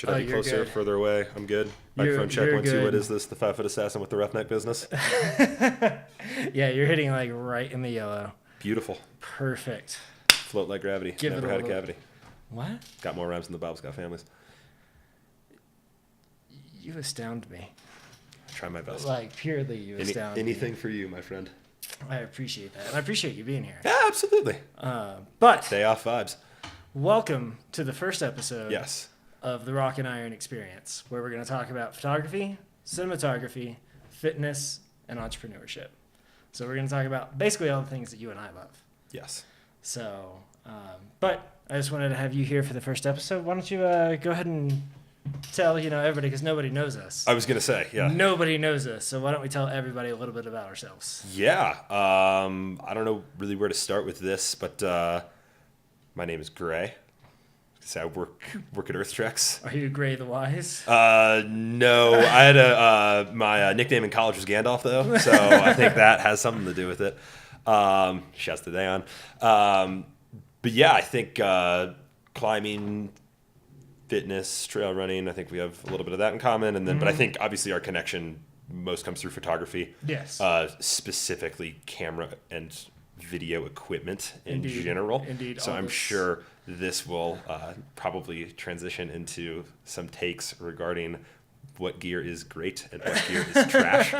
Should I be closer, good. further away? I'm good. Microphone check. You're 1, 2. good. What is this? The 5-foot assassin with the roughneck business? Yeah, you're hitting like right in the yellow. Beautiful. Perfect. Float like gravity. Give Never it a had a little- cavity. What? Got more rhymes than the Bible's got families. You astound me. Try my best. Like, purely you astound Anything me. for you, my friend. I appreciate that. And I appreciate you being here. Yeah, absolutely. But Day off vibes. welcome to the first episode Yes. of the Rock and Iron Experience, where we're going to talk about photography, cinematography, fitness, and entrepreneurship. So we're going to talk about basically all the things that you and I love. Yes. So, but I just wanted to have you here for the first episode. Why don't you go ahead and tell, everybody, because nobody knows us. I was going to say, yeah. Nobody knows us, so why don't we tell everybody a little bit about ourselves? Yeah. I don't know really where to start with this, but my name is Gray. So I work at EarthTrex. Are you Gray the Wise? No, I had my nickname in college was Gandalf though, so I think that has something to do with it. Shouts to Dayon. But yeah, I think climbing, fitness, trail running, I think we have a little bit of that in common. And then, but I think obviously our connection most comes through photography. Yes. Specifically camera and video equipment in Indeed. general. Indeed. So All I'm this- sure this will probably transition into some takes regarding what gear is great and what gear is trash.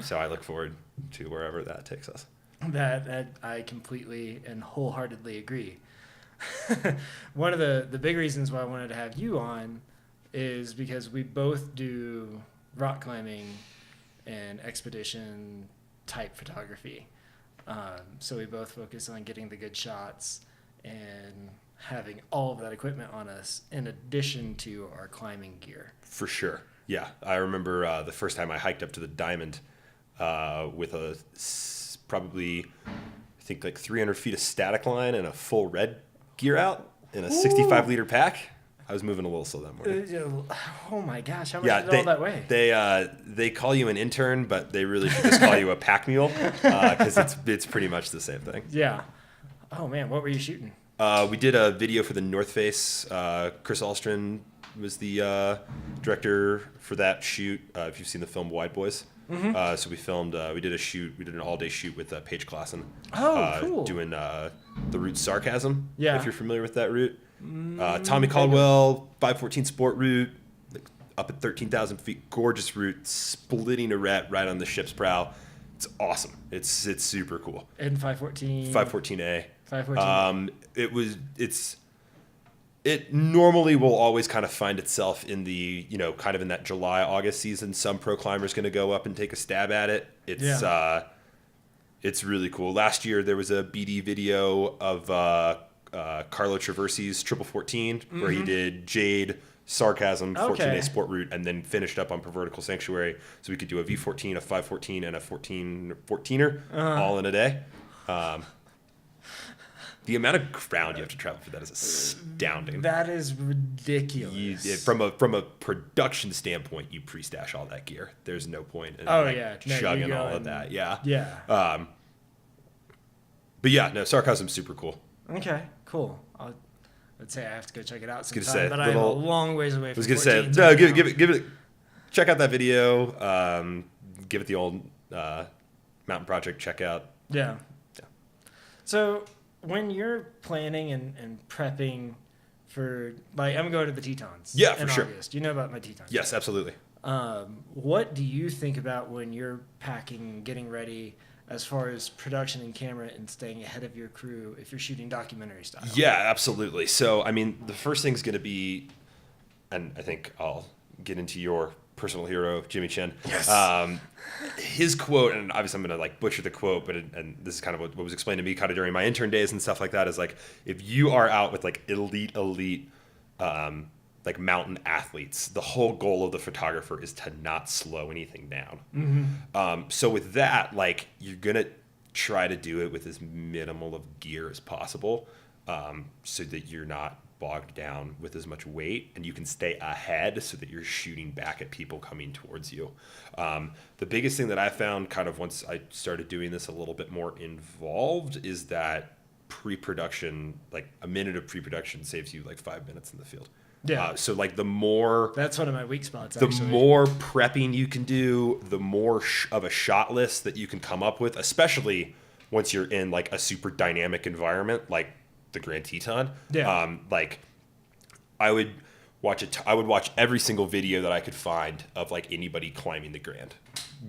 So I look forward to wherever that takes us. That I completely and wholeheartedly agree. One of the big reasons why I wanted to have you on is because we both do rock climbing and expedition type photography. So we both focus on getting the good shots and having all of that equipment on us in addition to our climbing gear. For sure. Yeah. I remember the first time I hiked up to the Diamond with probably, I think like 300 feet of static line and a full red gear out in a 65-liter pack. I was moving a little slow that morning. Oh my gosh, how much did all that weigh? They call you an intern, but they really should just call you a pack mule because it's pretty much the same thing. Yeah. Oh man, what were you shooting? We did a video for the North Face. Chris Alstron was the director for that shoot. If you've seen the film Wide Boys. Mm-hmm. So we filmed, we did an all-day shoot with Paige Claassen. Oh, cool. Doing the route Sarcasm, Yeah. if you're familiar with that route. Tommy Caldwell, 514 Sport route, like up at 13,000 feet, gorgeous route, splitting a right on the ship's prow. It's awesome. It's super cool. In 514. 514A. 514. It normally will always kind of find itself in the, kind of in that July, August season. Some pro climber's going to go up and take a stab at it. It's really cool. Last year there was a BD video of Carlo Traversi's 1414 where he did Jade, Sarcasm, 14A Sport Route, and then finished up on Vertical Sanctuary. So we could do a V14, a 514, and a 14er all in a day. The amount of ground you have to travel for that is astounding. That is ridiculous. From a production standpoint, you pre-stash all that gear. There's no point in chugging all of that. Yeah. Yeah. But yeah, no, Sarcasm's super cool. Okay, cool. I'd say I have to go check it out sometime, say, but I'm a long ways away from I was gonna say, 14s no, right give now. it, check out that video. Give it the old Mountain Project check out. Yeah. So when you're planning and prepping for, like, I'm going to the Tetons. Yeah, for in sure. August. You know about my Tetons. Yes, absolutely. What do you think about when you're packing, getting ready, as far as production and camera and staying ahead of your crew if you're shooting documentary style? Yeah, absolutely. So, I mean, the first thing's going to be, and I think I'll get into your personal hero, Jimmy Chen. Yes. His quote, and obviously I'm going to like butcher the quote, but and this is kind of what was explained to me kind of during my intern days and stuff like that, is like, if you are out with like elite, like mountain athletes, the whole goal of the photographer is to not slow anything down. Mm-hmm. So with that, like, you're going to try to do it with as minimal of gear as possible, so that you're not bogged down with as much weight and you can stay ahead so that you're shooting back at people coming towards you. The biggest thing that I found kind of once I started doing this a little bit more involved is that pre-production, like a minute of pre-production saves you like 5 minutes in the field. Yeah. So like the more That's one of my weak spots, the actually. more prepping you can do, the more of a shot list that you can come up with, especially once you're in like a super dynamic environment like the Grand Teton. Yeah. Like I would I would watch every single video that I could find of like anybody climbing the Grand.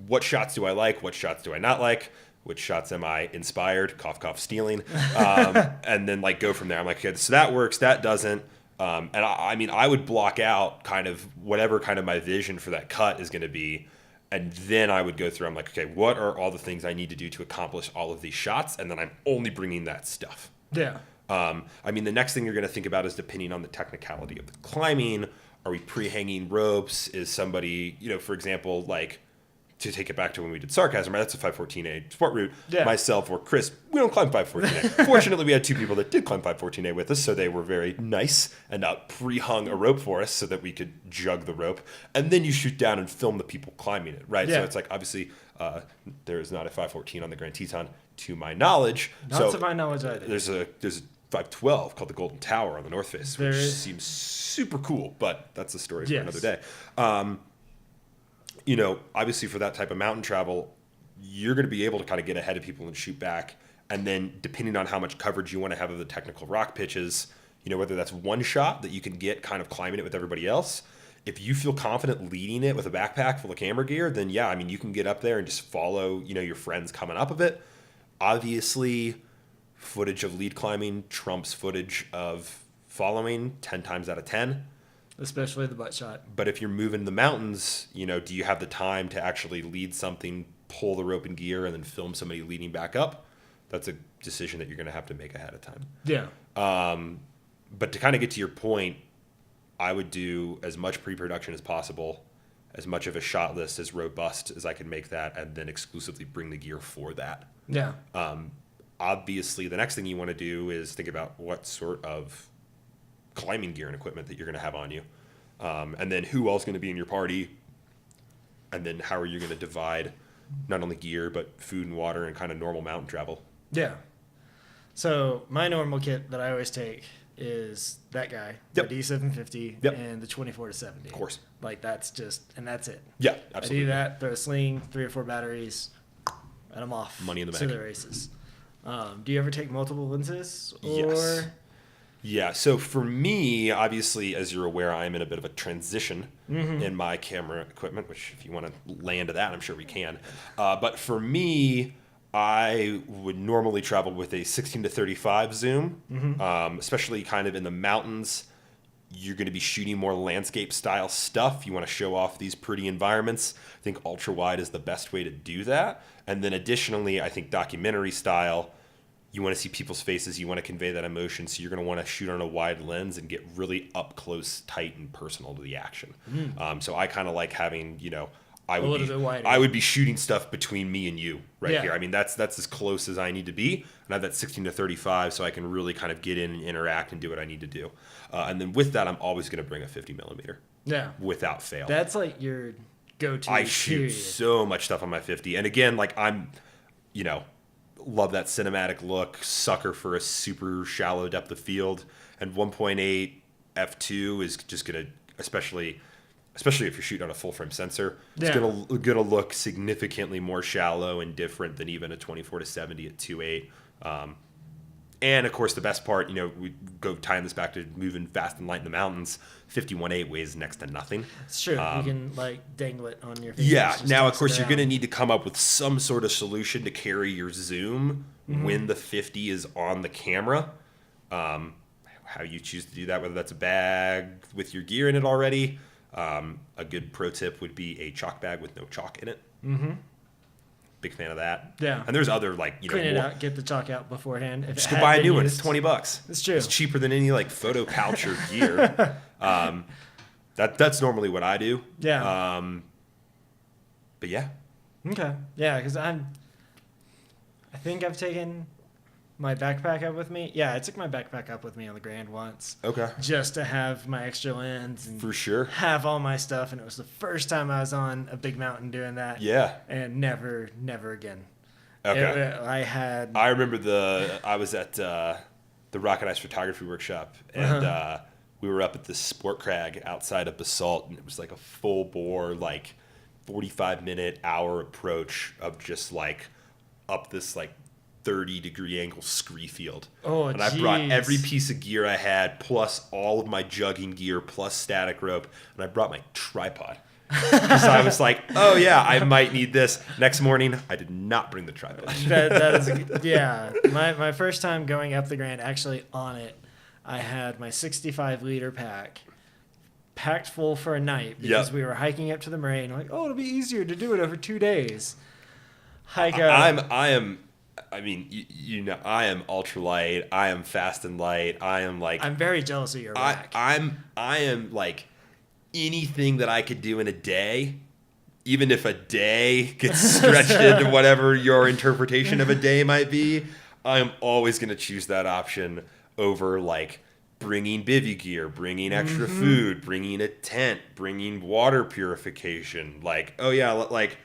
What shots do I like? What shots do I not like? Which shots am I inspired? Cough, cough, stealing. And then like go from there. I'm like, okay, so that works. That doesn't. And I mean, I would block out kind of whatever kind of my vision for that cut is going to be. And then I would go through, I'm like, okay, what are all the things I need to do to accomplish all of these shots? And then I'm only bringing that stuff. Yeah. I mean, the next thing you're going to think about is depending on the technicality of the climbing. Are we pre-hanging ropes? Is somebody, for example, like, to take it back to when we did Sarcasm, right? That's a 514A sport route. Yeah. Myself or Chris, we don't climb 514A. Fortunately, we had two people that did climb 514A with us, so they were very nice and pre-hung a rope for us so that we could jug the rope. And then you shoot down and film the people climbing it, right? Yeah. So it's like, obviously, there is not a 514 on the Grand Teton, to my knowledge. Not to my knowledge either. There's a 512 called the Golden Tower on the North Face, which There seems super cool, but that's a story for Yes. another day. Obviously for that type of mountain travel, you're going to be able to kind of get ahead of people and shoot back. And then depending on how much coverage you want to have of the technical rock pitches, whether that's one shot that you can get kind of climbing it with everybody else. If you feel confident leading it with a backpack full of camera gear, then yeah, I mean, you can get up there and just follow, your friends coming up of it. Obviously, footage of lead climbing trumps footage of following 10 times out of 10. Especially the butt shot. But if you're moving the mountains, do you have the time to actually lead something, pull the rope and gear, and then film somebody leading back up? That's a decision that you're going to have to make ahead of time. Yeah. But to kind of get to your point, I would do as much pre-production as possible, as much of a shot list as robust as I can make that, and then exclusively bring the gear for that. Yeah. Obviously, the next thing you want to do is think about what sort of climbing gear and equipment that you're going to have on you. And then who else is going to be in your party? And then how are you going to divide not only gear, but food and water and kind of normal mountain travel? Yeah. So my normal kit that I always take is that guy, Yep. the D750, Yep. and the 24-70. Of course. Like that's that's it. Yeah, absolutely. I do that, throw a sling, 3 or 4 batteries, and I'm off. Money in the to bank. the races. Do you ever take multiple lenses? Or... Yes. Yeah, so for me, obviously, as you're aware, I'm in a bit of a transition in my camera equipment, which if you want to land to that, I'm sure we can. But for me, I would normally travel with a 16-35 zoom, especially kind of in the mountains. You're going to be shooting more landscape style stuff. You want to show off these pretty environments. I think ultra wide is the best way to do that. And then additionally, I think documentary style, you want to see people's faces. You want to convey that emotion. So you're going to want to shoot on a wide lens and get really up close, tight, and personal to the action. So I kind of like having, I would be shooting stuff between me and you right here. I mean, that's as close as I need to be. And I have that 16-35 so I can really kind of get in and interact and do what I need to do. And then with that, I'm always going to bring a 50 millimeter. Yeah. Without fail. That's like your go-to. I shoot so much stuff on my 50. And again, like I'm, love that cinematic look, sucker for a super shallow depth of field. And 1.8 f2 is just going to, especially if you're shooting on a full frame sensor, it's gonna look significantly more shallow and different than even a 24-70 at 2.8. And of course, the best part, we go tying this back to moving fast and light in the mountains. 51.8 weighs next to nothing. It's true. You can like dangle it on your face. Yeah. Now, of course, you're going to need to come up with some sort of solution to carry your zoom when the 50 is on the camera. How you choose to do that, whether that's a bag with your gear in it already. A good pro tip would be a chalk bag with no chalk in it. Big fan of that. Yeah. And there's other clean it out, get the chalk out beforehand. Just go buy a new one. It's $20. It's true. It's cheaper than any like photo pouch or gear. That's normally what I do. Yeah. But yeah. Okay. Yeah, because I think I've taken my backpack up with me. Yeah, I took my backpack up with me on the Grand once. Okay. Just to have my extra lens and for sure have all my stuff, and it was the first time I was on a big mountain doing that. Yeah. And never again. Okay. I remember I was at the Rock and Ice photography workshop, and we were up at this sport crag outside of Basalt, and it was like a full bore, like 45-minute hour approach of just like up this like 30-degree angle scree field. Oh, and I brought every piece of gear I had, plus all of my jugging gear, plus static rope, and I brought my tripod. Because I was like, oh yeah, I might need this. Next morning, I did not bring the tripod. That is, yeah. My first time going up the Grand, actually on it, I had my 65-liter pack packed full for a night because we were hiking up to the moraine. Like, oh, it'll be easier to do it over 2 days. Hike up. I mean, you know, I am ultralight. I am fast and light. I am like. I'm very jealous of your rack. I am like anything that I could do in a day, even if a day gets stretched into whatever your interpretation of a day might be. I am always going to choose that option over like bringing bivy gear, bringing extra food, bringing a tent, bringing water purification. Like, oh yeah, like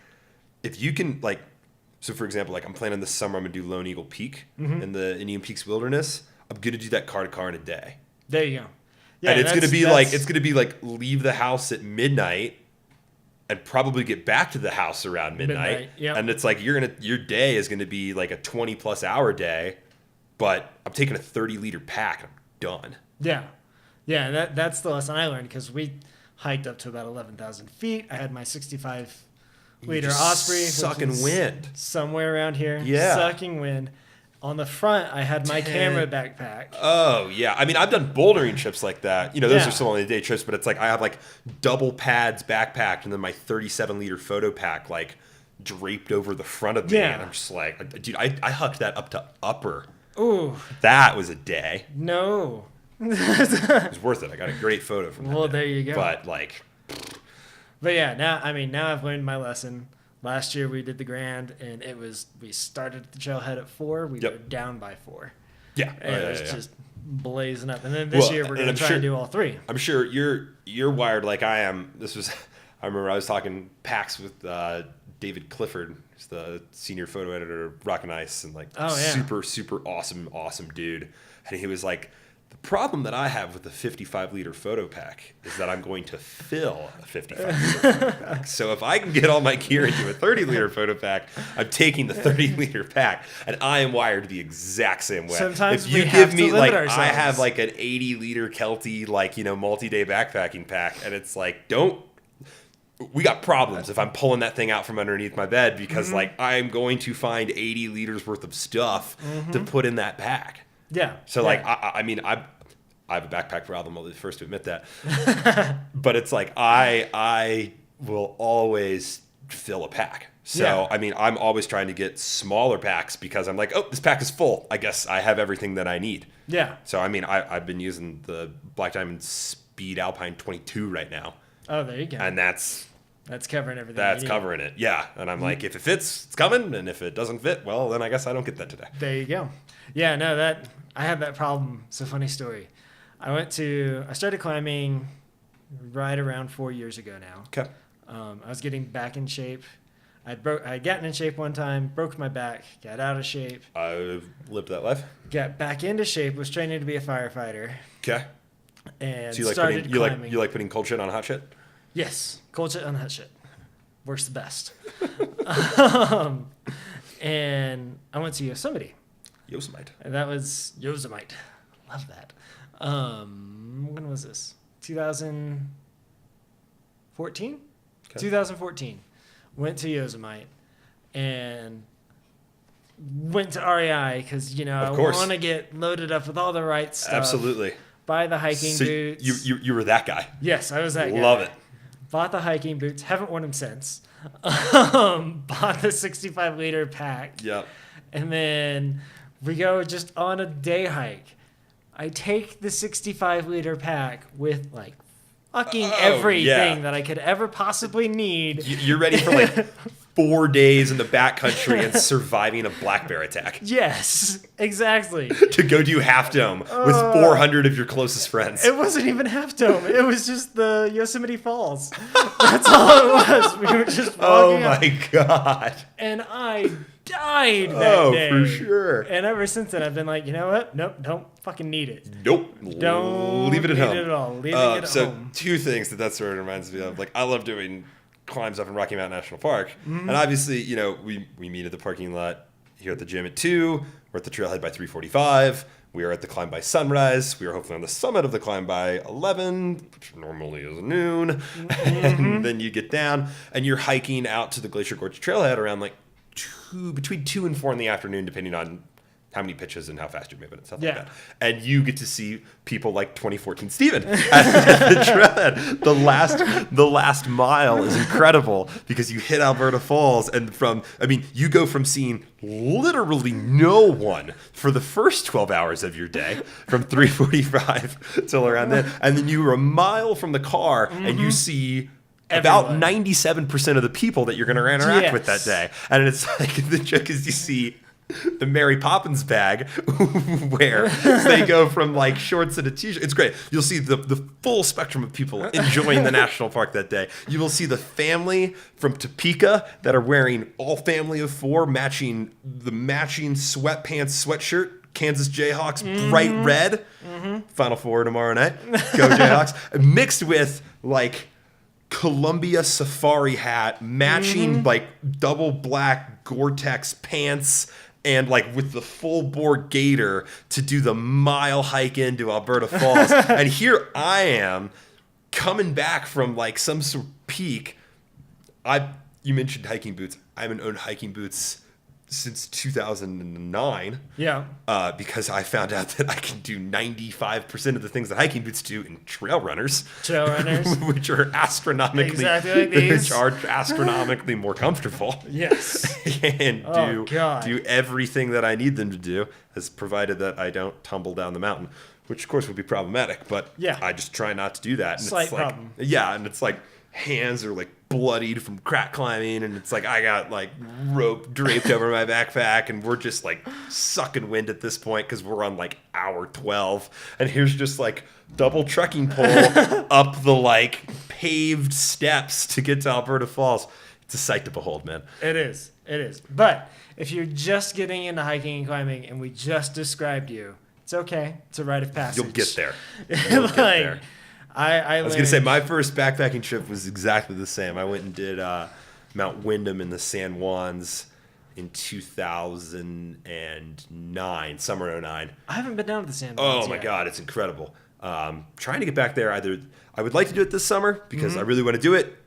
if you can like. So, for example, like I'm planning this summer, I'm going to do Lone Eagle Peak in the Indian Peaks Wilderness. I'm going to do that car to car in a day. There you go. Yeah, and it's going to be like leave the house at midnight and probably get back to the house around midnight. Yep. And it's like your day is going to be like a 20+ hour day, but I'm taking a 30-liter pack and I'm done. Yeah. Yeah, and that's the lesson I learned because we hiked up to about 11,000 feet. I had my 65-liter Osprey. Sucking wind. Somewhere around here. Yeah. Sucking wind. On the front, I had my camera backpack. Oh, yeah. I mean, I've done bouldering trips like that. You know, those are still only day trips, but it's like I have like double pads backpacked and then my 37-liter photo pack like draped over the front of me. Yeah. And I'm just like, dude, I hucked that up to Upper. Ooh. That was a day. No. It was worth it. I got a great photo from that. Well, there you go. But like. But yeah, now I've learned my lesson. Last year we did the Grand, and we started at the trailhead at 4. We were down by 4. Yeah, and it was just blazing up. And then this year we're going to try and do all 3. I'm sure you're wired like I am. I remember I was talking PAX with David Clifford, who's the senior photo editor of Rock and Ice, and like super awesome dude. And he was like, the problem that I have with the 55-liter photo pack is that I'm going to fill a 55-liter photo pack. So if I can get all my gear into a 30-liter photo pack, I'm taking the 30-liter pack, and I am wired the exact same way. Sometimes if you we give have me to limit like ourselves. I have like an 80-liter Kelty like multi-day backpacking pack, and it's like we got problems if I'm pulling that thing out from underneath my bed because like I'm going to find 80 liters worth of stuff to put in that pack. Yeah. So like I mean I have a backpack problem. I'll be the first to admit that. But it's like I will always fill a pack. So I mean I'm always trying to get smaller packs because I'm like, oh, this pack is full. I guess I have everything that I need. Yeah. So I mean I've been using the Black Diamond Speed Alpine 22 right now. Oh, there you go. And that's covering everything. That's covering it. Yeah. And I'm like, if it fits, it's coming. And if it doesn't fit, well, then I guess I don't get that today. There you go. Yeah, no, I had that problem. It's a funny story. I started climbing right around 4 years ago now. Okay. I was getting back in shape. I'd gotten in shape one time, broke my back, got out of shape. I've lived that life. Got back into shape, was training to be a firefighter. Okay. And so started climbing. You like putting cold shit on hot shit? Yes, cold shit on hot shit. Works the best. And I went to Yosemite. Yosemite. And that was Yosemite. Love that. When was this? 2014? Okay. 2014. Went to Yosemite and went to REI because, I want to get loaded up with all the right stuff. Absolutely. Buy the hiking boots. You were that guy. Yes, I was that guy. Love it. Bought the hiking boots. Haven't worn them since. Bought the 65-liter pack. Yep. And then we go just on a day hike. I take the 65-liter pack with like fucking everything that I could ever possibly need. You're ready for like 4 days in the backcountry and surviving a black bear attack. Yes, exactly. To go do Half Dome with 400 of your closest friends. It wasn't even Half Dome. It was just the Yosemite Falls. That's all it was. We were just walking my God. And I died that day. For sure. And ever since then, I've been like, you know what? Nope, don't fucking need it. Nope. Don't leave it at need home. it at all. Leaving it at so home. two things that sort of reminds me of. Like, I love doing climbs up in Rocky Mountain National Park, and obviously, you know, we meet at the parking lot here at the gym at 2. We're at the trailhead by 3:45. We are at the climb by sunrise. We are hopefully on the summit of the climb by 11, which normally is noon. And then you get down and you're hiking out to the Glacier Gorge trailhead around like between 2 and 4 in the afternoon, depending on how many pitches and how fast you're moving and stuff like that. And you get to see people like 2014 Steven at the trailhead. The last mile is incredible because you hit Alberta Falls, and you go from seeing literally no one for the first 12 hours of your day from 3:45 till around then, and then you were a mile from the car and you see about 97% of the people that you're going to interact with that day. And it's like, the joke is you see the Mary Poppins bag where they go from like shorts and a t-shirt. It's great. You'll see the full spectrum of people enjoying the national park that day. You will see the family from Topeka that are wearing all family of 4 matching sweatpants, sweatshirt, Kansas Jayhawks, bright red. Final Four tomorrow night. Go Jayhawks. Mixed with like Columbia safari hat, matching like double black Gore-Tex pants, and like with the full bore gator to do the mile hike into Alberta Falls. And here I am coming back from like some sort of peak. You mentioned hiking boots. I haven't owned hiking boots since 2009. Yeah. Because I found out that I can do 95% of the things that hiking boots do in trail runners. Which are astronomically more comfortable. Yes. And do everything that I need them to do, as provided that I don't tumble down the mountain, which of course would be problematic, but I just try not to do that. And Slight it's like, problem. Yeah, and it's like hands are like bloodied from crack climbing, and it's like I got like rope draped over my backpack, and we're just like sucking wind at this point because we're on like hour 12, and here's just like double trekking pole up the like paved steps to get to Alberta Falls. It's a sight to behold, man. It is. But if you're just getting into hiking and climbing and we just described you, it's okay. It's a rite of passage. You'll get there. You'll get there. I was going to say, my first backpacking trip was exactly the same. I went and did Mount Wyndham in the San Juans in 2009, summer 09. I haven't been down to the San Juans Oh, my God, it's incredible. Trying to get back there, I would like to do it this summer because I really want to do it.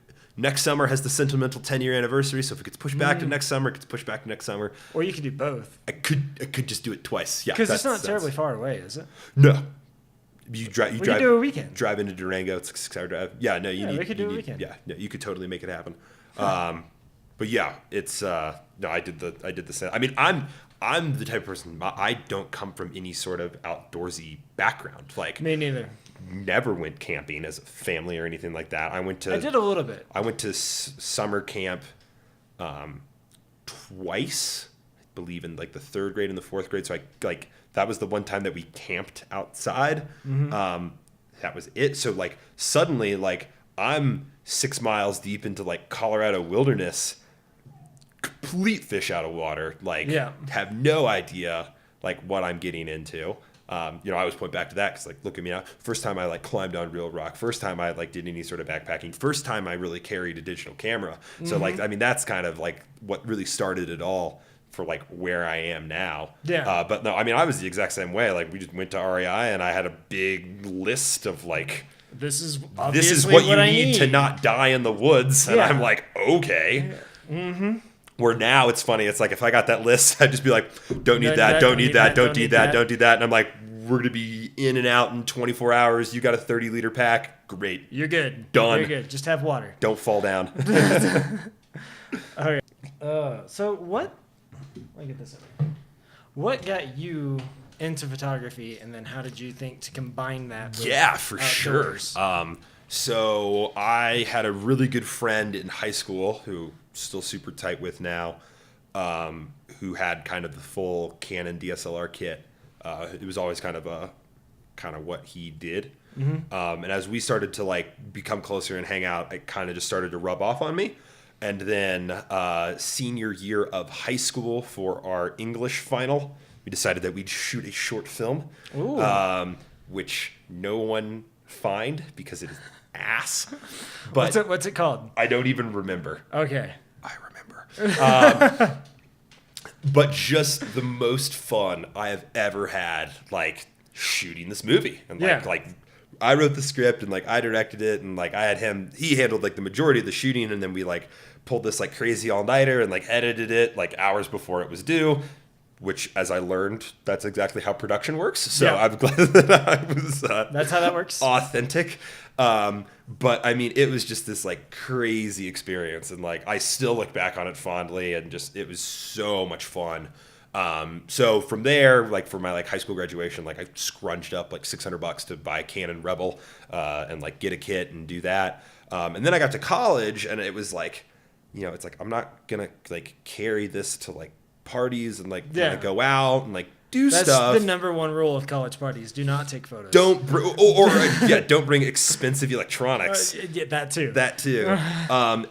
Next summer has the sentimental 10-year anniversary, so if it gets pushed back to next summer, it gets pushed back to next summer. Or you could do both. I could just do it twice. Yeah, because it's not terribly far away, is it? No. You drive. We could do a weekend. Drive into Durango. It's a 6-hour drive. Yeah, no, we could do a weekend. Yeah, no, you could totally make it happen. But yeah, it's no. I did the same. I mean, I'm the type of person. I don't come from any sort of outdoorsy background. Like me neither. Never went camping as a family or anything like that. I did a little bit. I went to summer camp twice. I believe in like the 3rd grade and the 4th grade. So that was the one time that we camped outside. That was it. So like suddenly like I'm 6 miles deep into like Colorado wilderness, complete fish out of water. Like have no idea like what I'm getting into. I always point back to that because like look at me now. First time I like climbed on real rock. First time I like did any sort of backpacking. First time I really carried a digital camera. So like I mean that's kind of like what really started it all. For like where I am now. Yeah. But no, I mean, I was the exact same way. Like we just went to REI and I had a big list of like, this is what you need to not die in the woods. And I'm like, okay. Where now it's funny. It's like, if I got that list, I'd just be like, don't need that. Don't need that. Don't need that. Don't do that. And I'm like, we're going to be in and out in 24 hours. You got a 30-liter pack. Great. You're good. Done. You're good. Just have water. Don't fall down. Okay. So what? Let me get this over. What got you into photography, and then how did you think to combine that with for outdoors? sure. So I had a really good friend in high school who I'm still super tight with now, who had kind of the full Canon DSLR kit. It was always kind of what he did. And as we started to like become closer and hang out, it kind of just started to rub off on me. And then senior year of high school for our English final, we decided that we'd shoot a short film, which no one fined because it is ass. But What's it called? I don't even remember. Okay. I remember. But just the most fun I have ever had, like, shooting this movie. And, like I wrote the script, and, like, I directed it, and, like, I had him, he handled, like, the majority of the shooting, and then we, like, pulled this, like, crazy all-nighter and, like, edited it, like, hours before it was due, which, as I learned, that's exactly how production works. So I'm glad that I was that's how that works. Authentic. But I mean, it was just this like crazy experience, and like I still look back on it fondly, and just it was so much fun. So from there, like for my like high school graduation, like I scrunched up like $600 to buy a Canon Rebel and like get a kit and do that. And then I got to college, and it was like, you know, it's like I'm not gonna like carry this to like parties and like go out and like do stuff. That's the number one rule of college parties. Do not take photos. Don't don't bring expensive electronics. That too.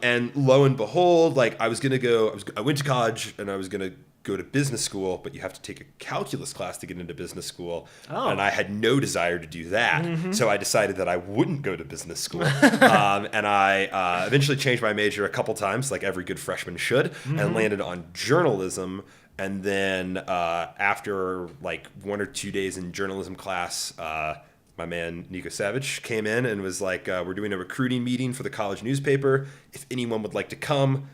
And lo and behold, like I went to college and I was gonna go to business school, but you have to take a calculus class to get into business school. And I had no desire to do that. So I decided that I wouldn't go to business school. And I eventually changed my major a couple times, like every good freshman should, and landed on journalism. And then after like 1 or 2 days in journalism class, my man Nico Savage came in and was like, we're doing a recruiting meeting for the college newspaper. If anyone would like to come,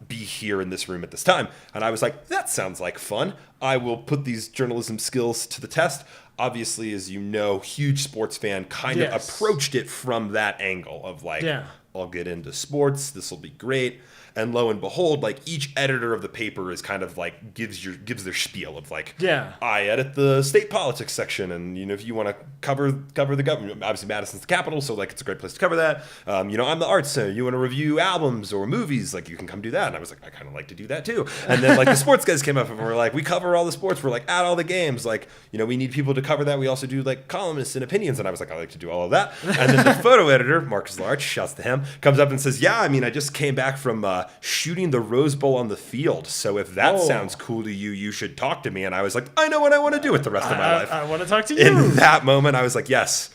be here in this room at this time. And I was like, that sounds like fun. I will put these journalism skills to the test. Obviously, as you know, huge sports fan, kind of approached it from that angle of like, I'll get into sports. This will be great. And lo and behold, like each editor of the paper is kind of like gives their spiel of like, I edit the state politics section, and you know if you want to cover the government, obviously Madison's the capital, so like it's a great place to cover that. You know, I'm the arts center. You want to review albums or movies, like you can come do that. And I was like, I kind of like to do that too. And then like the sports guys came up and were like, we cover all the sports. We're like at all the games. Like you know, we need people to cover that. We also do like columnists and opinions. And I was like, I like to do all of that. And then the photo editor, Marcus Larch, shouts to him, comes up and says, yeah, I mean, I just came back from shooting the Rose Bowl on the field. So if that sounds cool to you, you should talk to me. And I was like, I know what I want to do with the rest of my life. I want to talk to you. In that moment, I was like, yes,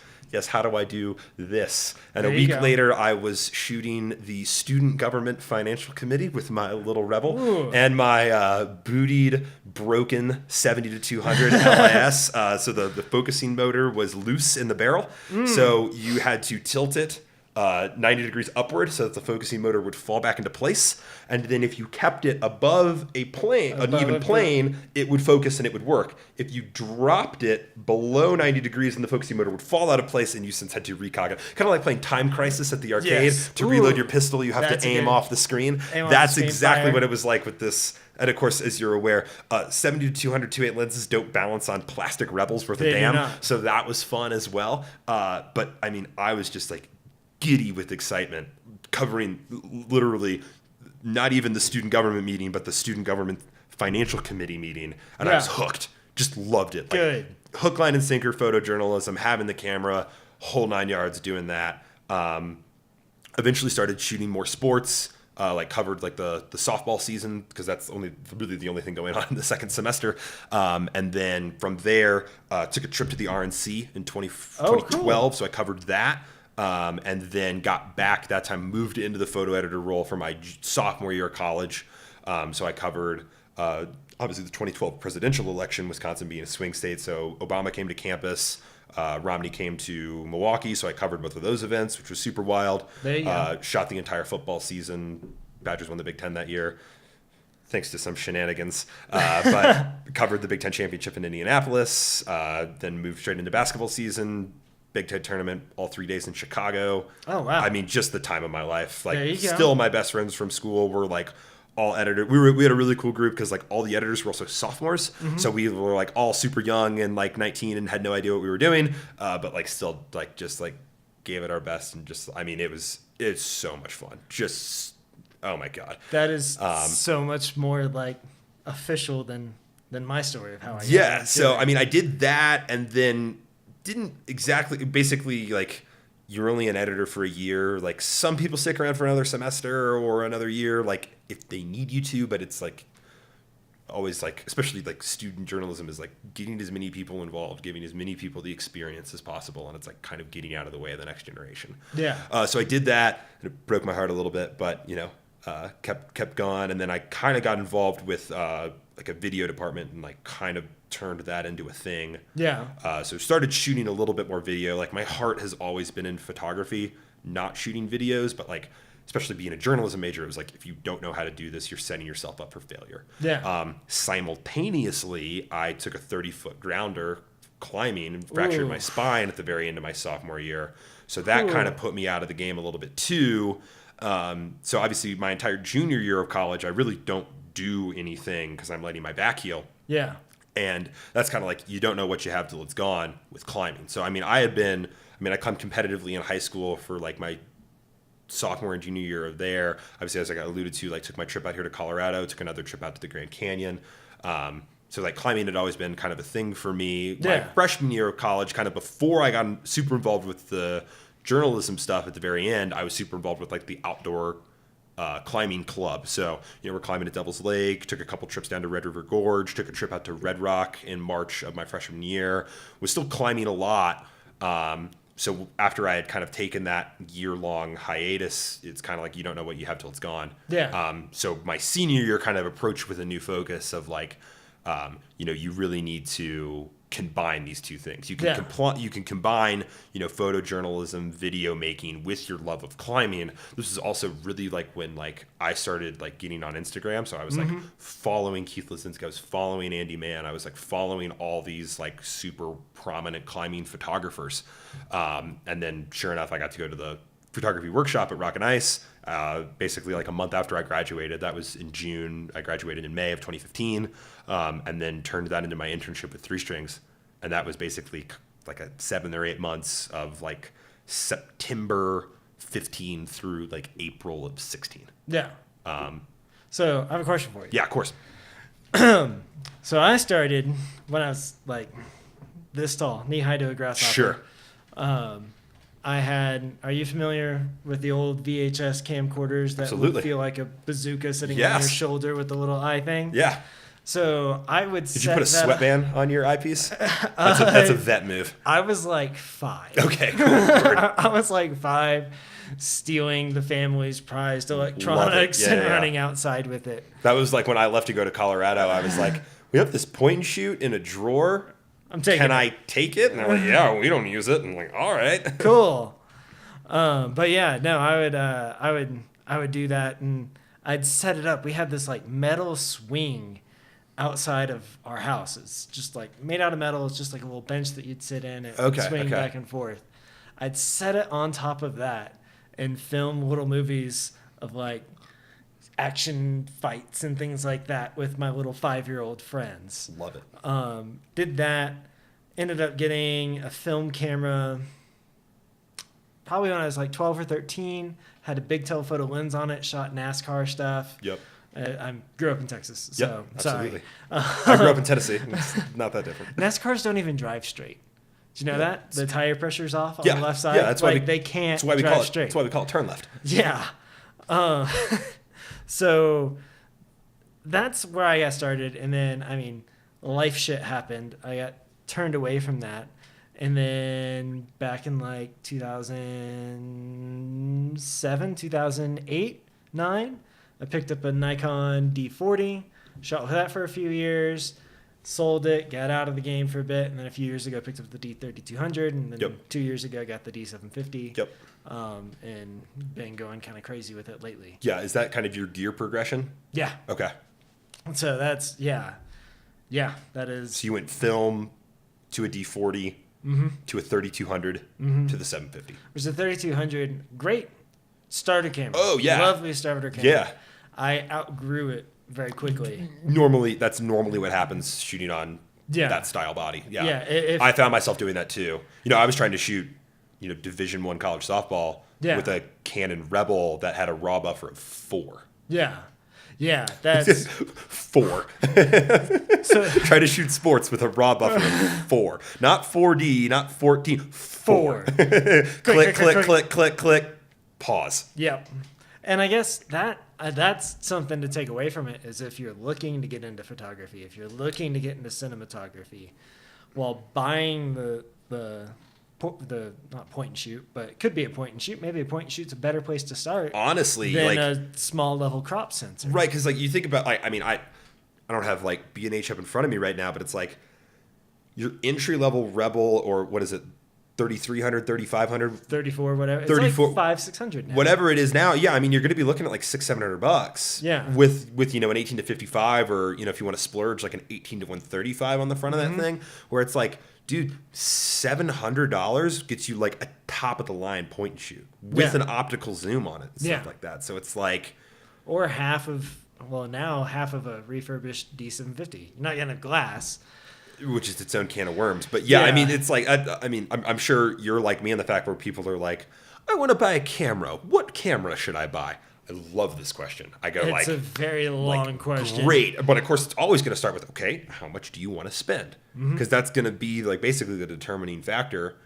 how do I do this? And a week later, I was shooting the Student Government Financial Committee with my little Rebel and my bootied, broken 70 to 200 LIS. So the focusing motor was loose in the barrel. So you had to tilt it 90 degrees upward so that the focusing motor would fall back into place. And then if you kept it above a plane, an even plane, it would focus and it would work. If you dropped it below 90 degrees, and the focusing motor would fall out of place, and you since had to recog it. Kind of like playing Time Crisis at the arcade. To reload your pistol, you have to aim off the screen. That's exactly what it was like with this. And of course, as you're aware, 70 to 200 2.8 lenses don't balance on plastic Rebels worth a damn. So that was fun as well. But I mean, I was just like giddy with excitement, covering literally not even the student government meeting, but the student government financial committee meeting. And I was hooked. Just loved it. Like, hook, line, and sinker photojournalism, having the camera, whole 9 yards doing that. Eventually started shooting more sports, like covered like the softball season, because that's really the only thing going on in the second semester. And then from there, took a trip to the RNC in 2012. Cool. So I covered that. And then got back that time, moved into the photo editor role for my sophomore year of college. So I covered, obviously, the 2012 presidential election, Wisconsin being a swing state. So Obama came to campus, Romney came to Milwaukee. So I covered both of those events, which was super wild. There you go. Shot the entire football season. Badgers won the Big Ten that year, thanks to some shenanigans. But covered the Big Ten championship in Indianapolis, then moved straight into basketball season. Big Ten tournament, all 3 days in Chicago. Oh, wow. I mean, just the time of my life. Like, still my best friends from school were like all editors. We had a really cool group because like all the editors were also sophomores. So we were like all super young and like 19 and had no idea what we were doing. But like still like just like gave it our best. And just, I mean, it's so much fun. Just, oh my God. That is so much more like official than my story of how I got so, I mean, I did that and then didn't exactly, basically like you're only an editor for a year. Like some people stick around for another semester or another year, like if they need you to, but it's like always like, especially like student journalism is like getting as many people involved, giving as many people the experience as possible. And it's like kind of getting out of the way of the next generation. Yeah. So I did that and it broke my heart a little bit, but kept going. And then I kind of got involved with like a video department and like kind of turned that into a thing. Yeah. So started shooting a little bit more video. Like my heart has always been in photography, not shooting videos, but like, especially being a journalism major, it was like, if you don't know how to do this, you're setting yourself up for failure. Yeah. Simultaneously, I took a 30-foot grounder climbing and fractured my spine at the very end of my sophomore year. So that kind of put me out of the game a little bit too. So obviously my entire junior year of college, I really don't do anything because I'm letting my back heal. Yeah. And that's kind of like, you don't know what you have till it's gone with climbing. So, I climbed competitively in high school for like my sophomore and junior year of there. Obviously, as I got alluded to, like took my trip out here to Colorado, took another trip out to the Grand Canyon. So like climbing had always been kind of a thing for me. Yeah. My freshman year of college, kind of before I got super involved with the journalism stuff at the very end, I was super involved with like the outdoor climbing club. So, we're climbing at Devil's Lake, took a couple trips down to Red River Gorge, took a trip out to Red Rock in March of my freshman year, was still climbing a lot. So after I had kind of taken that year-long hiatus, it's kind of like you don't know what you have till it's gone. Yeah. So my senior year kind of approached with a new focus of like, you really need to combine these two things. You can you can combine, photojournalism, video making with your love of climbing. This is also really like when like I started like getting on Instagram. So I was like following Keith Lisinski, I was following Andy Mann, I was like following all these like super prominent climbing photographers. And then sure enough, I got to go to the photography workshop at Rock and Ice, basically like a month after I graduated. That was in June. I graduated in May of 2015, and then turned that into my internship with Three Strings. And that was basically like a 7 or 8 months of like September 15 through like April of 16. Yeah. So I have a question for you. Yeah, of course. So I started when I was like this tall, knee high to a grasshopper. Sure. Are you familiar with the old VHS camcorders that would feel like a bazooka sitting on your shoulder with the little eye thing? Yeah. So I would Did you put a sweatband on your eyepiece? That's a vet move. I was like 5. Okay, cool. I was like 5, stealing the family's prized electronics and running outside with it. That was like when I left to go to Colorado. I was like, we have this point and shoot in a drawer. Can I take it? And they're like, yeah, we don't use it. And I'm like, all right. Cool. But yeah, no, I would do that, and I'd set it up. We had this like metal swing outside of our house. It's just like made out of metal. It's just like a little bench that you'd sit in and swing back and forth. I'd set it on top of that and film little movies of like action fights and things like that with my little 5-year-old friends. Love it. Did that. Ended up getting a film camera probably when I was like 12 or 13. Had a big telephoto lens on it. Shot NASCAR stuff. Yep. I grew up in Texas, so absolutely. Sorry. I grew up in Tennessee. It's not that different. NASCARs don't even drive straight. Do you know that? The tire pressure's off on the left side? Yeah, that's why they can't drive straight. That's why we call it turn left. Yeah. So that's where I got started. And then, life shit happened. I got turned away from that. And then back in like 2007, 2008, 9, I picked up a Nikon D40, shot with that for a few years, sold it, got out of the game for a bit, and then a few years ago picked up the D3200, and then 2 years ago got the D750. Yep. And been going kind of crazy with it lately. Yeah, is that kind of your gear progression? Yeah. Okay. So that's, that is. So you went film to a D40 to a 3200 to the 750. Which is a 3200, great starter camera. Oh, yeah. Lovely starter camera. Yeah. I outgrew it very quickly. That's normally what happens shooting on that style body. Yeah. Yeah. I found myself doing that too. I was trying to shoot, Division I college softball with a Canon Rebel that had a raw buffer of 4. Yeah. Yeah, that's 4. so Try to shoot sports with a raw buffer of 4. Not 4D, not 14. 4. click. Pause. Yep. And I guess that's something to take away from it is if you're looking to get into photography, if you're looking to get into cinematography, while buying the not point and shoot, but it could be a point and shoot. Maybe a point and shoot's a better place to start. Honestly, than like a small level crop sensor. right, because like you think about like I don't have like B&H up in front of me right now, but it's like your entry level Rebel or what is it, 3300, 3500, 34, whatever. It's 34, like 500-600 now. Whatever it is now. Yeah, I mean you're going to be looking at like $600-700. Yeah. With you know an 18 to 55 or you know if you want to splurge like an 18 to 135 on the front of that thing, where it's like, dude, $700 gets you like a top of the line point and shoot with an optical zoom on it and stuff like that. So it's like, or half of a refurbished D750. You're not getting a glass. which is its own can of worms. But yeah, I mean, it's like, I mean, I'm sure you're like me in the fact where people are like, I want to buy a camera. What camera should I buy? I love this question. I go It's a very long question. Great. But of course, it's always going to start with, okay, how much do you want to spend? Because that's going to be like basically the determining factor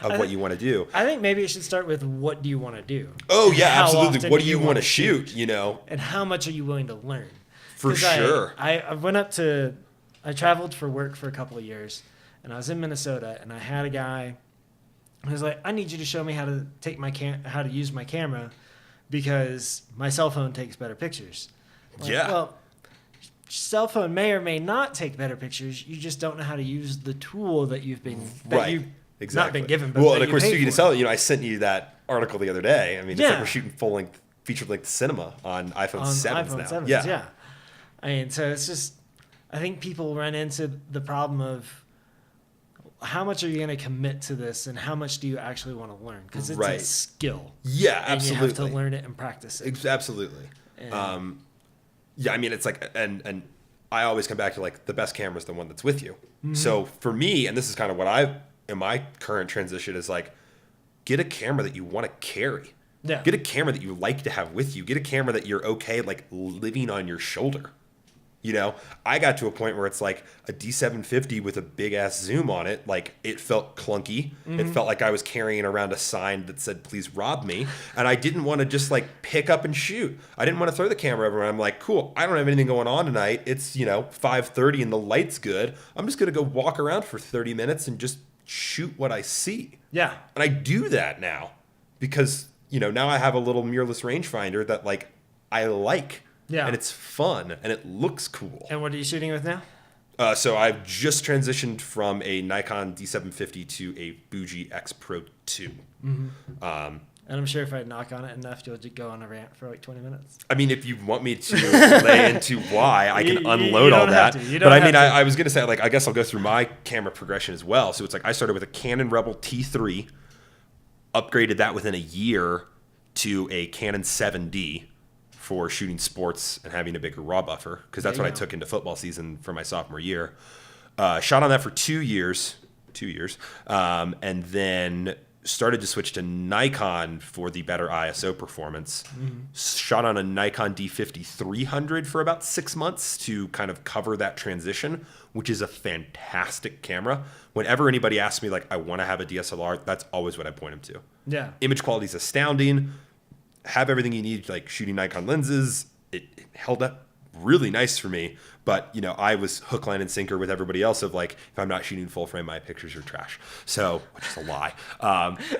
of what you want to do. I think maybe it should start with what do you want to do? Oh, yeah, How absolutely. often What do you want to shoot, you know? And how much are you willing to learn? For sure. I traveled for work for a couple of years, and I was in Minnesota, and I had a guy who was like, I need you to show me how to take how to use my camera because my cell phone takes better pictures. Like, well, cell phone may or may not take better pictures. You just don't know how to use the tool that you've been not been given. But well, and of course, speaking to sell, you know, I sent you that article the other day. I mean, it's like we're shooting full length, feature length cinema on iPhone 7s now. 7s, yeah. I mean, so it's just, I think people run into the problem of how much are you going to commit to this and how much do you actually want to learn? Because it's a skill. Yeah, absolutely. And you have to learn it and practice it. Absolutely. Yeah, I mean, it's like, and I always come back to like the best camera is the one that's with you. So for me, and this is kind of what in my current transition is like, get a camera that you want to carry. Yeah. Get a camera that you like to have with you. Get a camera that you're okay like living on your shoulder. You know, I got to a point where it's like a D750 with a big ass zoom on it. Like it felt clunky. It felt like I was carrying around a sign that said, please rob me. And I didn't want to just like pick up and shoot. I didn't want to throw the camera everywhere. I'm like, cool, I don't have anything going on tonight. It's, you know, 5:30 and the light's good. I'm just going to go walk around for 30 minutes and just shoot what I see. Yeah. And I do that now because, you know, now I have a little mirrorless rangefinder that like I like. Yeah. And it's fun and it looks cool. And what are you shooting with now? So I've just transitioned from a Nikon D750 to a Fuji X Pro 2. And I'm sure if I knock on it enough, you'll just go on a rant for like 20 minutes. I mean, if you want me to lay into why, I can unload all that. But I mean, I was going to say, like, I guess I'll go through my camera progression as well. So it's like I started with a Canon Rebel T3, upgraded that within a year to a Canon 7D. For shooting sports and having a bigger raw buffer, because that's what I took into football season for my sophomore year. Shot on that for 2 years, and then started to switch to Nikon for the better ISO performance. Shot on a Nikon D50 300 for about 6 months to kind of cover that transition, which is a fantastic camera. Whenever anybody asks me, like, I want to have a DSLR, that's always what I point them to. Yeah. Image quality is astounding. Have everything you need, like shooting Nikon lenses. It held up really nice for me, but you know, I was hook, line, and sinker with everybody else of like, if I'm not shooting full frame, my pictures are trash. So, which is a lie.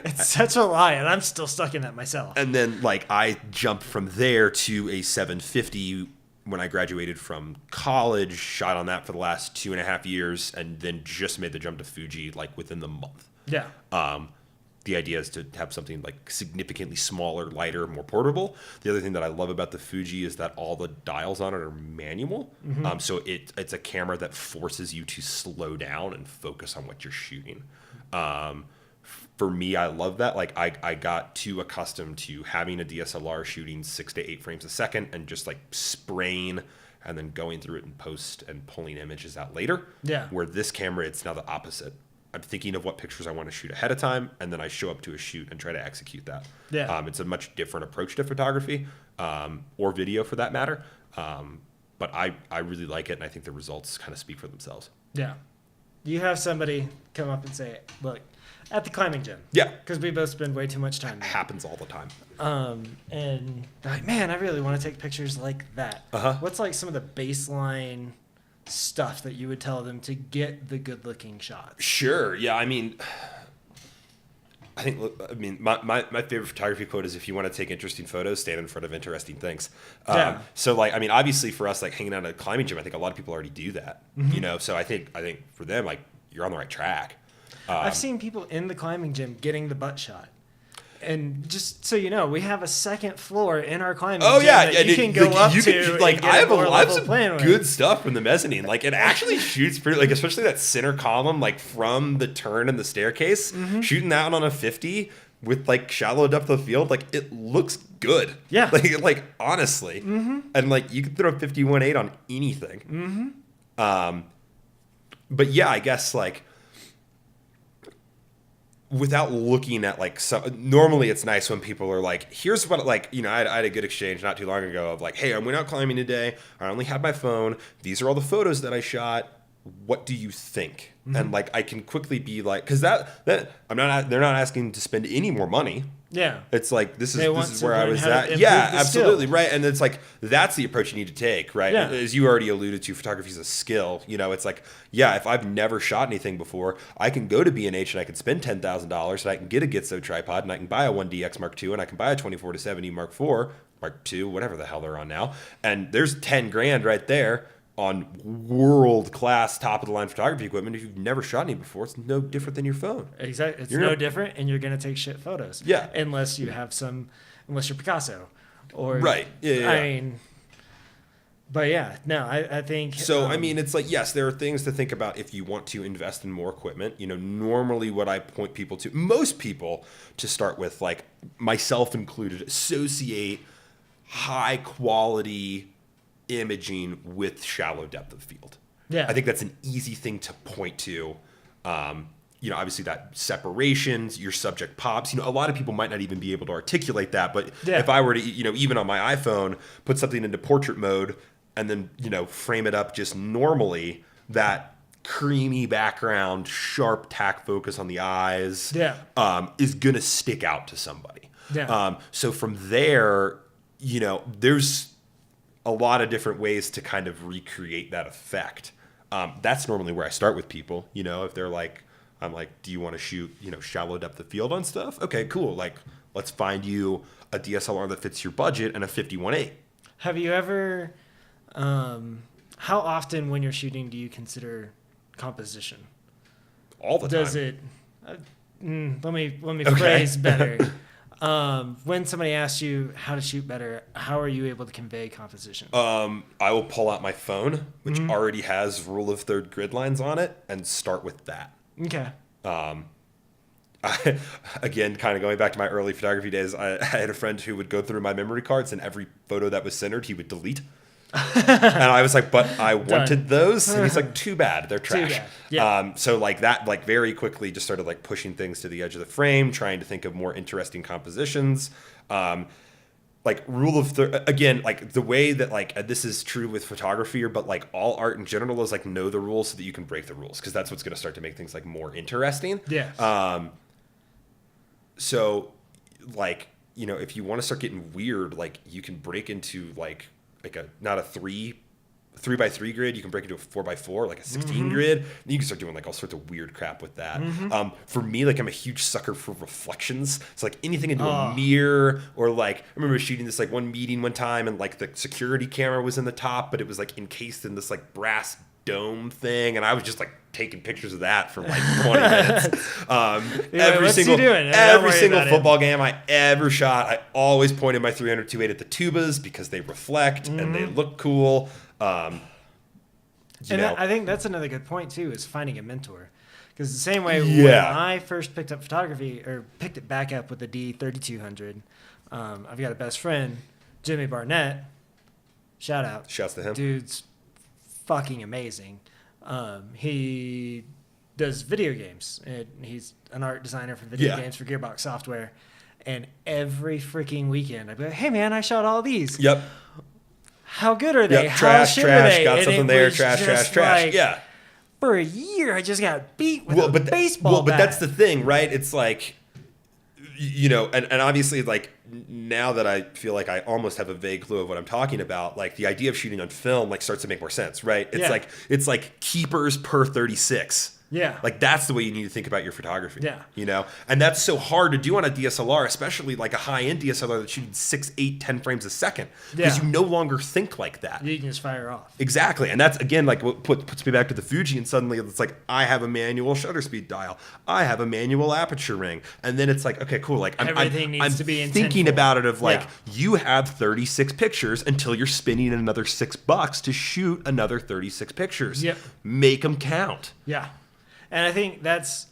It's such a lie, and I'm still stuck in that myself. And then like I jumped from there to a 750 when I graduated from college, shot on that for the last 2.5 years, and then just made the jump to Fuji like within the month. Yeah. The idea is to have something like significantly smaller, lighter, more portable. The other thing that I love about the Fuji is that all the dials on it are manual. So it's a camera that forces you to slow down and focus on what you're shooting. For me, I love that. Like I got too accustomed to having a DSLR shooting 6 to 8 frames a second and just like spraying and then going through it in post and pulling images out later. Yeah. Where this camera, it's now the opposite. I'm thinking of what pictures I want to shoot ahead of time, and then I show up to a shoot and try to execute that. Yeah. It's a much different approach to photography, or video for that matter. But I really like it, and I think the results kind of speak for themselves. Yeah. You have somebody come up and say, look, at the climbing gym. Yeah. Because we both spend way too much time there. Happens all the time. And they're like, man, I really want to take pictures like that. Uh-huh. What's like some of the baseline stuff that you would tell them to get the good looking shots? Sure. Yeah. I mean, my favorite photography quote is, if you want to take interesting photos, stand in front of interesting things. Yeah. So like, I mean, obviously for us, like hanging out at a climbing gym, I think a lot of people already do that, you know? So I think for them, like, you're on the right track. I've seen people in the climbing gym getting the butt shot. And just so you know, we have a second floor in our climbing gym that you can go up to. Like, I have some plan good stuff from the mezzanine. Like, it actually shoots pretty, like, especially that center column, like from the turn and the staircase, shooting that on a 50 with like shallow depth of field, like it looks good. Yeah. Like honestly, and like you can throw a 51.8 on anything. But yeah, I guess like, without looking at like normally it's nice when people are like, here's what, like, you know, I had a good exchange not too long ago of like, hey, I went out climbing today. I only had my phone. These are all the photos that I shot. What do you think? And like, I can quickly be like, because they're not asking to spend any more money. Yeah. It's like, this is where I was at. at. Yeah, absolutely. Right. And it's like, that's the approach you need to take, right? Yeah. As you already alluded to, photography is a skill. You know, it's like, yeah, if I've never shot anything before, I can go to B&H and I can spend $10,000 and I can get a Gitzo tripod and I can buy a 1DX Mark II and I can buy a 24-70 Mark IV, Mark II, whatever the hell they're on now. And there's 10 grand right there on world-class, top-of-the-line photography equipment. If you've never shot any before, it's no different than your phone. Exactly. It's no different, and you're going to take shit photos. Yeah. Unless you're Picasso. Or, right. Yeah. I mean, but yeah, no, I think... So, I mean, it's like, yes, there are things to think about if you want to invest in more equipment. You know, normally what I point people to, most people, to start with, like myself included, associate high-quality imaging with shallow depth of field. Yeah. I think that's an easy thing to point to. You know, obviously that separations, your subject pops. You know, a lot of people might not even be able to articulate that, but if I were to, you know, even on my iPhone, put something into portrait mode and then, you know, frame it up just normally, that creamy background, sharp tack focus on the eyes, is going to stick out to somebody. Yeah. So from there, you know, there's a lot of different ways to kind of recreate that effect. That's normally where I start with people. You know, if they're like, I'm like, do you want to shoot, you know, shallow depth of field on stuff? Okay, cool. Like, let's find you a DSLR that fits your budget and a 51.8. Have you ever, how often when you're shooting do you consider composition? All the time. Does it, let me phrase better. When somebody asks you how to shoot better, how are you able to convey composition? I will pull out my phone, which already has rule of third grid lines on it, and start with that. Okay. Again, kind of going back to my early photography days, I had a friend who would go through my memory cards, and every photo that was centered, he would delete. And I was like, but I wanted those. And he's like, too bad. They're trash. Too bad. Yeah. So like that, like very quickly just started like pushing things to the edge of the frame, trying to think of more interesting compositions. Like rule of third, again, like the way that like, this is true with photography, but like all art in general is like know the rules so that you can break the rules. Cause that's what's going to start to make things like more interesting. Yeah. So like, you know, if you want to start getting weird, like you can break into like a not a 3x3 grid, you can break into a 4x4, like a 16 grid. You can start doing like all sorts of weird crap with that. For me, like I'm a huge sucker for reflections. So like anything into a mirror, or like I remember shooting this like one meeting one time and like the security camera was in the top, but it was like encased in this like brass dome thing, and I was just like taking pictures of that for like 20 minutes. Every single football game I ever shot, I always pointed my 300-2.8 at the tubas because they reflect and they look cool. I think that's another good point too, is finding a mentor. Because the same way when I first picked up photography, or picked it back up with the D3200, I've got a best friend, Jimmy Barnett. Shout out. Shouts to him. Dude's fucking amazing. He does video games, and he's an art designer for video games for Gearbox Software. And every freaking weekend, I'd be like, "Hey man, I shot all these." Yep. how good are they? Yep, How trash, shit trash, are they? got And something it there, was trash, trash, just trash. like, Yeah. for a year, I just got beat with a baseball but bat. that's the thing, right? It's like, you know, and obviously, like, now that I feel like I almost have a vague clue of what I'm talking about, like, the idea of shooting on film, like, starts to make more sense, right? It's like keepers per 36. Yeah. Like, that's the way you need to think about your photography. Yeah. You know? And that's so hard to do on a DSLR, especially like a high-end DSLR that's shooting 6, 8, 10 frames a second. Because Yeah. you no longer think like that. You can just fire off. Exactly. And that's, again, like what puts me back to the Fuji, and suddenly it's like, I have a manual shutter speed dial. I have a manual aperture ring. And then it's like, okay, cool. Like, Everything needs to be thinking intentful. about it of like, Yeah. you have 36 pictures until you're spending another $6 to shoot another 36 pictures. Yep. Make them count. Yeah. And I think that's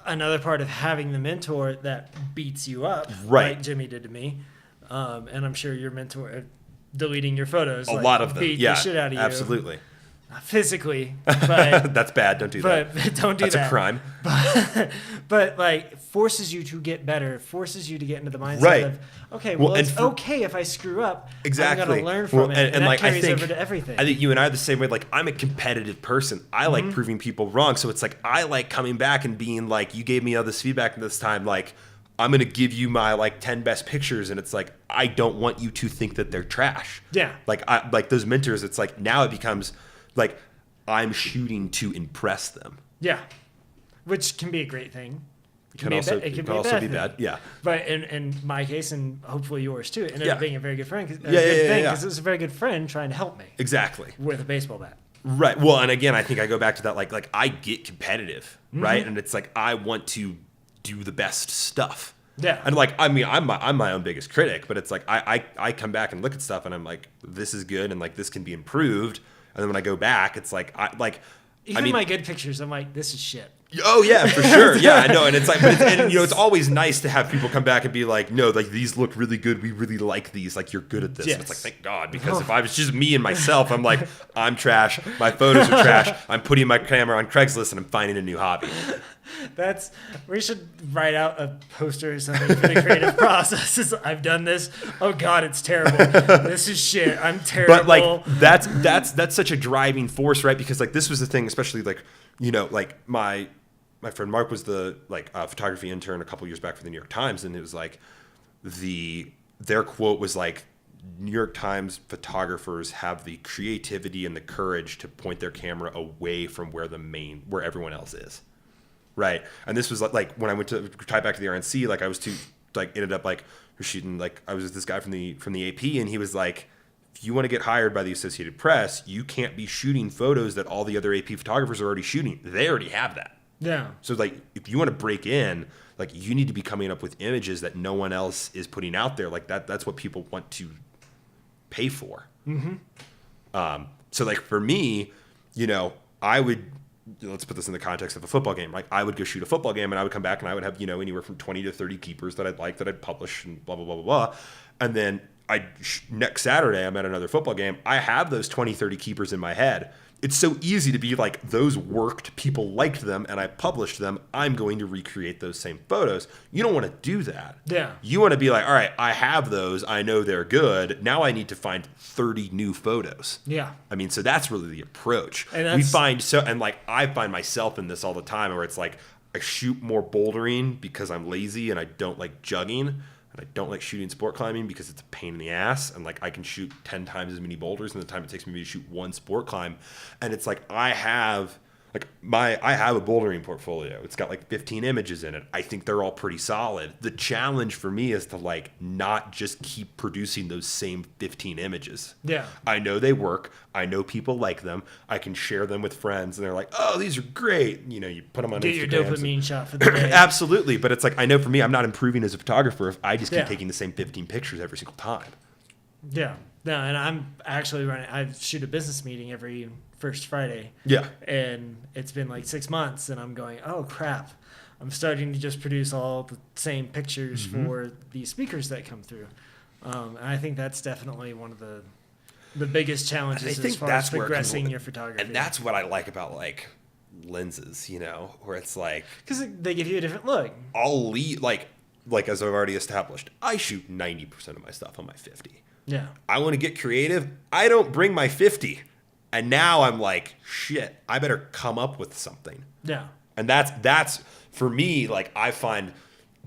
another part of having the mentor that beats you up, Right. like Jimmy did to me. And I'm sure your mentor, deleting your photos, A lot of them. beat Yeah, the shit out of you. absolutely. Not physically, but That's bad. Don't do that. but don't do That's that. a crime. But like forces you to get better, forces you to get into the mindset Right. of, okay, Well, well, and it's for- okay if I screw up. Exactly. I'm gonna learn from it, and that like, carries I think, over to everything. I think you and I are the same way. Like, I'm a competitive person. I like proving people wrong. So it's like, I like coming back and being like, you gave me all this feedback this time. Like, I'm going to give you my like 10 best pictures. And it's like, I don't want you to think that they're trash. Yeah. Like those mentors, it's like, now it becomes like, I'm shooting to impress them. Yeah, which can be a great thing. It can also be bad. Yeah. But in my case, and hopefully yours too, it ended up being a very good friend. Because Yeah. it was a very good friend trying to help me Exactly. with a baseball bat. Right. Well, and again, I think I go back to that, like I get competitive, right? And it's like, I want to do the best stuff. Yeah. And like, I mean, I'm my own biggest critic, but it's like, I come back and look at stuff and I'm like, this is good. And like, this can be improved. And then when I go back, it's like, Even my good pictures, I'm like, this is shit. Oh yeah, for sure. Yeah, I know. And it's like, and you know, it's always nice to have people come back and be like, no, like these look really good. We really like these. Like, you're good at this. Yes. And it's like, thank God, because if I was just me and myself, I'm like, I'm trash. My photos are trash. I'm putting my camera on Craigslist and I'm finding a new hobby. We should write out a poster or something for the creative process. I've done this. Oh God, it's terrible. This is shit. I'm terrible. But like, that's such a driving force, right? Because like, this was the thing, especially like, you know, like my friend Mark was the like photography intern a couple years back for the New York Times, and it was like their quote was like, New York Times photographers have the creativity and the courage to point their camera away from where everyone else is, right? And this was like when I went to tie back to the RNC, like I was ended up like shooting, like I was with this guy from the AP, and he was like, if you want to get hired by the Associated Press, you can't be shooting photos that all the other AP photographers are already shooting. They already have that. Yeah. So like, if you want to break in, like you need to be coming up with images that no one else is putting out there. Like that's what people want to pay for. So like for me, you know, I would, let's put this in the context of a football game. Like I would go shoot a football game and I would come back and I would have, you know, anywhere from 20 to 30 keepers that I'd like, that I'd publish and blah, blah, blah, blah, blah. And then next Saturday, I'm at another football game. I have those 20, 30 keepers in my head. It's so easy to be like, those worked, people liked them, and I published them. I'm going to recreate those same photos. You don't want to do that. Yeah. You want to be like, all right, I have those. I know they're good. Now I need to find 30 new photos. Yeah. I mean, so that's really the approach. And I find myself in this all the time where it's like, I shoot more bouldering because I'm lazy and I don't like jugging. And I don't like shooting sport climbing because it's a pain in the ass. And like I can shoot 10 times as many boulders in the time it takes me to shoot one sport climb. And it's like I have a bouldering portfolio. It's got like 15 images in it. I think they're all pretty solid. The challenge for me is to like not just keep producing those same 15 images. Yeah. I know they work. I know people like them. I can share them with friends and they're like, oh, these are great. You know, you put them on Get Instagram. your dopamine shot for the day. Absolutely. But it's like, I know for me, I'm not improving as a photographer if I just keep Yeah. taking the same 15 pictures every single time. Yeah. No, and I'm actually I shoot a business meeting every first Friday. Yeah. And it's been like 6 months and I'm going, oh crap. I'm starting to just produce all the same pictures for the speakers that come through. And I think that's definitely one of the biggest challenges as far as progressing your photography. And that's what I like about like lenses, you know, where it's like, because they give you a different look. I'll leave like as I've already established, I shoot 90% of my stuff on my 50. Yeah. I want to get creative. I don't bring my 50. And now I'm like, shit, I better come up with something. Yeah. And that's for me, like I find,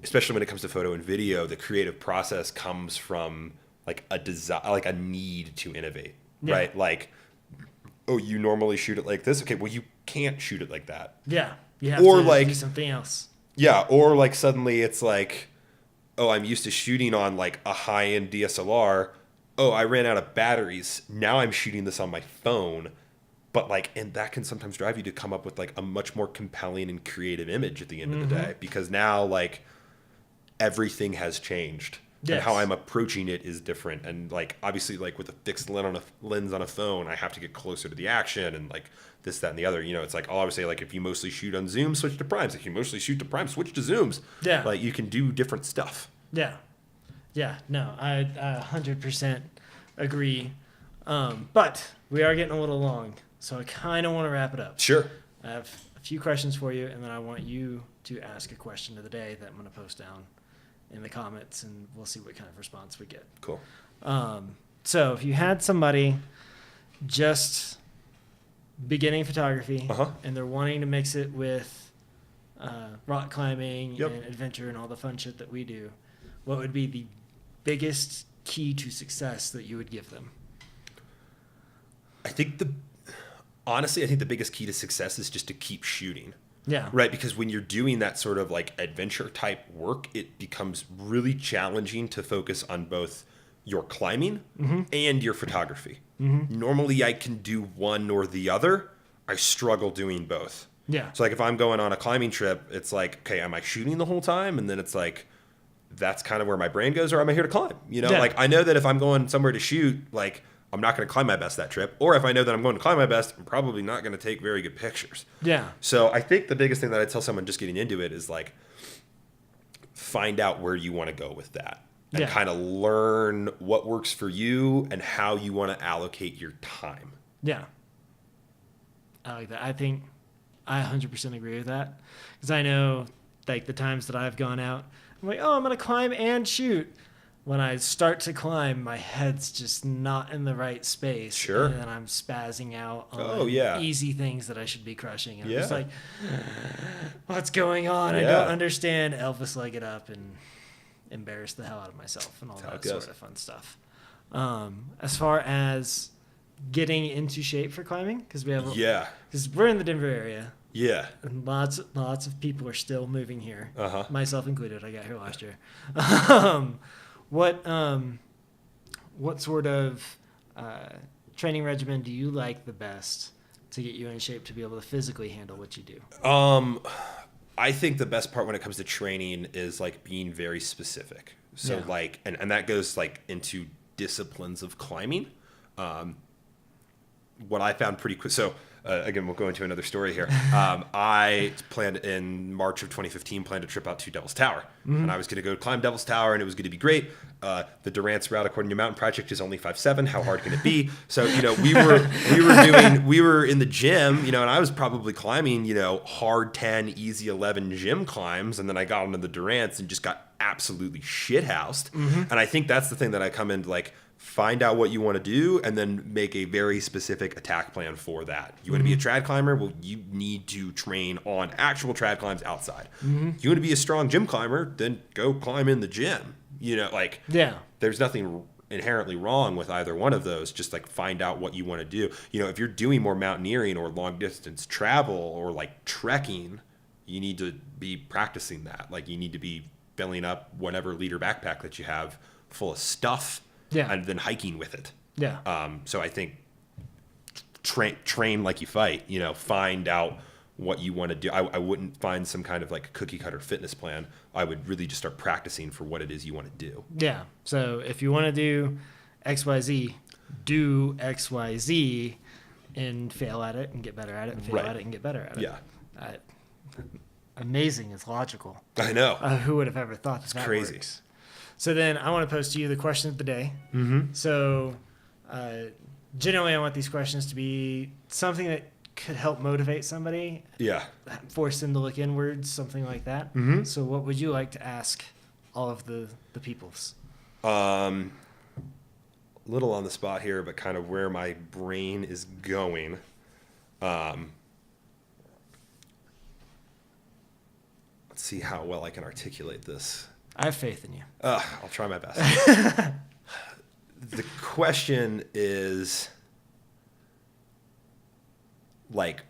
especially when it comes to photo and video, the creative process comes from like a desire, like a need to innovate, right? Like, oh, you normally shoot it like this. Okay, well, you can't shoot it like that. Yeah. You have Or to like do something else. Yeah, or like suddenly it's like, oh, I'm used to shooting on like a high-end DSLR. Oh, I ran out of batteries. Now I'm shooting this on my phone. But like, and that can sometimes drive you to come up with like a much more compelling and creative image at the end of the day, because now like everything has changed. Yes. And how I'm approaching it is different. And like, obviously, like with a fixed lens on a phone, I have to get closer to the action and like this, that, and the other. You know, it's like I'll always say, like, if you mostly shoot on zoom, switch to primes. If you mostly shoot to primes, switch to zooms. Yeah. Like you can do different stuff. Yeah. Yeah. No, I 100% agree. But we are getting a little long, so I kind of want to wrap it up. Sure. I have a few questions for you, and then I want you to ask a question of the day that I'm going to post down in the comments, and we'll see what kind of response we get. Cool. So if you had somebody just beginning photography and they're wanting to mix it with rock climbing and adventure and all the fun shit that we do, what would be the biggest key to success that you would give them? Honestly, I think the biggest key to success is just to keep shooting. Yeah. Right. Because when you're doing that sort of like adventure type work, it becomes really challenging to focus on both your climbing and your photography. Normally I can do one or the other. I struggle doing both. Yeah. So like if I'm going on a climbing trip, it's like, okay, am I shooting the whole time? And then it's like, that's kind of where my brain goes, or am I here to climb? You know, like I know that if I'm going somewhere to shoot, like I'm not going to climb my best that trip. Or if I know that I'm going to climb my best, I'm probably not going to take very good pictures. Yeah. So I think the biggest thing that I tell someone just getting into it is like, find out where you want to go with that and kind of learn what works for you and how you want to allocate your time. Yeah. I like that. I think I 100% agree with that, because I know like the times that I've gone out, I'm like, oh, I'm going to climb and shoot. When I start to climb, my head's just not in the right space. Sure. And then I'm spazzing out on easy things that I should be crushing. And I'm just like, what's going on? I don't understand. Elvis leg it up and embarrass the hell out of myself and all that sort of fun stuff. As far as getting into shape for climbing, because because we're in the Denver area. Yeah. And lots of people are still moving here. Myself included. I got here last year. What sort of training regimen do you like the best to get you in shape to be able to physically handle what you do? I think the best part when it comes to training is like being very specific. So like, and that goes like into disciplines of climbing. What I found pretty quick. So again, we'll go into another story here. I planned in March of 2015, planned a trip out to Devil's Tower. And I was going to go climb Devil's Tower, and it was going to be great. The Durant's route, according to Mountain Project, is only 5'7". How hard can it be? So, you know, we were in the gym, you know, and I was probably climbing, you know, hard 10, easy 11 gym climbs. And then I got onto the Durant's and just got absolutely shithoused. And I think that's the thing that I come into, like, find out what you want to do and then make a very specific attack plan for that. You want to be a trad climber? Well, you need to train on actual trad climbs outside. You want to be a strong gym climber? Then go climb in the gym. You know, like, there's nothing inherently wrong with either one of those. Just like find out what you want to do. You know, if you're doing more mountaineering or long distance travel or like trekking, you need to be practicing that. Like you need to be filling up whatever liter backpack that you have full of stuff. And then hiking with it. So I think train like you fight, you know, find out what you want to do. I wouldn't find some kind of like cookie cutter fitness plan. I would really just start practicing for what it is you want to do. Yeah. So if you want to do XYZ, do XYZ and fail at it and get better at it and fail at it and get better at it. Yeah. Amazing. It's logical. I know. Who would have ever thought that crazy. Works? So then I want to pose to you the question of the day. So generally I want these questions to be something that could help motivate somebody. Force them to look inwards, something like that. So what would you like to ask all of the peoples? little on the spot here, but kind of where my brain is going. Let's see how well I can articulate this. I have faith in you. I'll try my best. The question is, like,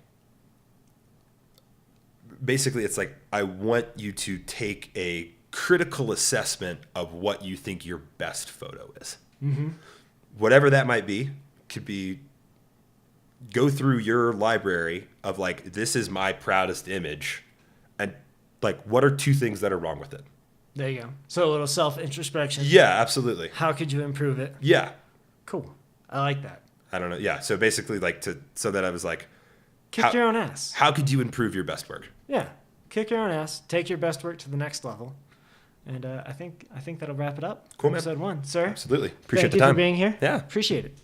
basically it's like, I want you to take a critical assessment of what you think your best photo is. Mm-hmm. Whatever that might be, could be, go through your library of like, this is my proudest image, and like, what are 2 things that are wrong with it? There you go. So a little self-introspection. Yeah, absolutely. How could you improve it? Yeah. Cool. I like that. I don't know. Yeah. So basically, like, so that I was like, Kick your own ass. how could you improve your best work? Yeah. Kick your own ass. Take your best work to the next level. And I think that'll wrap it up. Cool, man. Episode 1, sir. Absolutely. Appreciate Thank the you time. for being here. Yeah. Appreciate it.